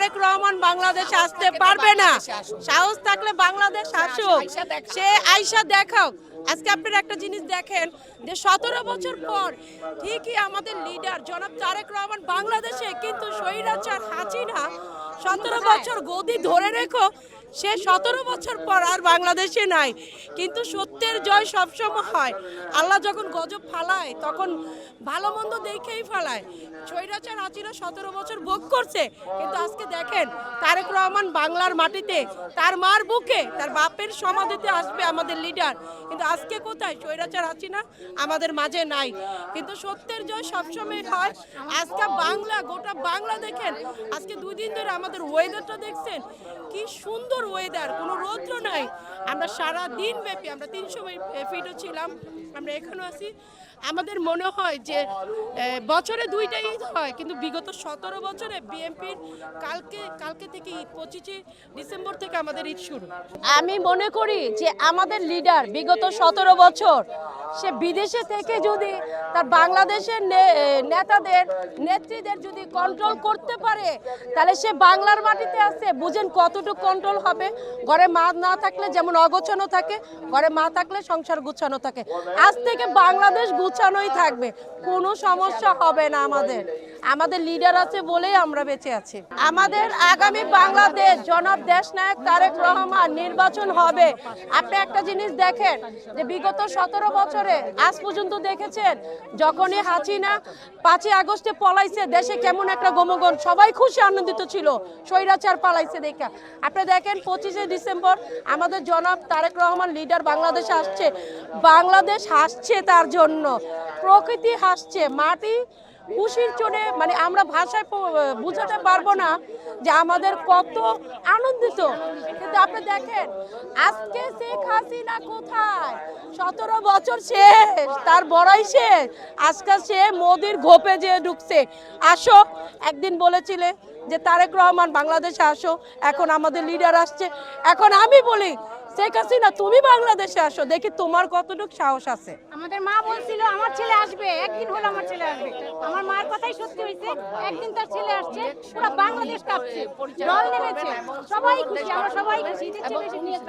তারেক রহমান বাংলাদেশে আসতে পারবে না। সাহস থাকলে বাংলাদেশ আসুক, সে আইসা দেখাও। আজকে আপনারা একটা জিনিস দেখেন যে 17 বছর পর ঠিকই আমাদের লিডার জনাব তারেক রহমান বাংলাদেশে, কিন্তু স্বৈরাচার হাসিনা 17 বছর গদি ধরে রেখো, সে 17 বছর পর আর বাংলাদেশে নাই। কিন্তু সত্যের জয় সবসময় হয়। আল্লাহ যখন গজব ফালায় তখন ভালো মন্দ দেখেই ফালায়। স্বৈরাচার হাসিনা 17 বছর ভোগ করছে, কিন্তু আজকে দেখেন তারেক রহমান বাংলার মাটিতে তার মার বুকে তার বাপের সমাধিতে আসবে আমাদের লিডার। কিন্তু আজকে কোথায়? স্বৈরাচার হাসিনা আমাদের মাঝে নাই। কিন্তু সত্যের জয় সবসময় হয়। আজকে বাংলা, গোটা বাংলা দেখেন, আজকে 2 দিন ধরে আমাদের ওয়েদারটা দেখছেন কি সুন্দর ওয়েদার, কোনো রৌদ্র নাই। আমরা সারা দিন ব্যাপী আমরা 300 ফিটও ছিলাম, আমরা এখানেও আছি। আমাদের মনে হয় যে বছরে 2টা ঈদ হয়, কিন্তু বিগত 17 বছরে বিএনপির কালকে থেকে ঈদ 25 ডিসেম্বর থেকে আমাদের ঈদ শুরু। আমি মনে করি যে আমাদের লিডার বিগত 17 বছর সে বিদেশে থেকে যদি তার বাংলাদেশের নেতাদের নেত্রীদের যদি কন্ট্রোল করতে পারে, তাহলে সে বাংলার মাটিতে আছে, বুঝেন কতটুকু কন্ট্রোল হবে। ঘরে মা না থাকলে যেমন অগোছানো থাকে, ঘরে মা থাকলে সংসার গুছানো থাকে। আজ থেকে বাংলাদেশ গুছানোই থাকবে, কোনো সমস্যা হবে না। আমাদের লিডার আছে বলেই আমরা বেঁচে আছি। আমাদের আগামী বাংলাদেশ জনাব দেশনায়ক তারেক রহমান নির্বাচন হবে। আপনি একটা জিনিস দেখেন যে বিগত 17 বছরে আজ পর্যন্ত দেখেছেন যখনই হাসিনা 5ই আগস্টে পলাইছে, দেশে কেমন একটা গমগন, সবাই খুশি আনন্দিত ছিল স্বৈরাচার পালাইছে দেখে। আপনি দেখেন 25 ডিসেম্বর আমাদের জনাব তারেক রহমান লিডার বাংলাদেশে আসছে, বাংলাদেশ হাসছে তার জন্য, প্রকৃতি হাসছে, মাটি খুশির চোটে, মানে আমরা ভাষায় বুঝাতে পারবো না যে আমাদের কত আনন্দিত। কিন্তু আপনি দেখেন আজকে শেখ হাসিনা কোথায়? 17 বছর শেষ, তার বড়াই শেষ। আজকে সে মোদির ঘোপে যেয়ে ঢুকছে। আসো, একদিন বলেছিলে যে তারেক রহমান বাংলাদেশে আসো, এখন আমাদের লিডার আসছে। এখন আমি বলি শেখ হাসিনা তুমি বাংলাদেশে আসো, দেখি তোমার কতটুকু সাহস আছে। আমাদের মা বলছিল আমার ছেলে আসবে, একদিন হলো আমার ছেলে আসবে। আমার মার কথাই সত্যি হয়েছে, একদিন তার ছেলে আসছে। পুরো বাংলাদেশ কাঁপছে, জল নেমেছে, সবাই খুশি, আমরা সবাই খুশি। ঈদের ছেলে নিয়ে একটা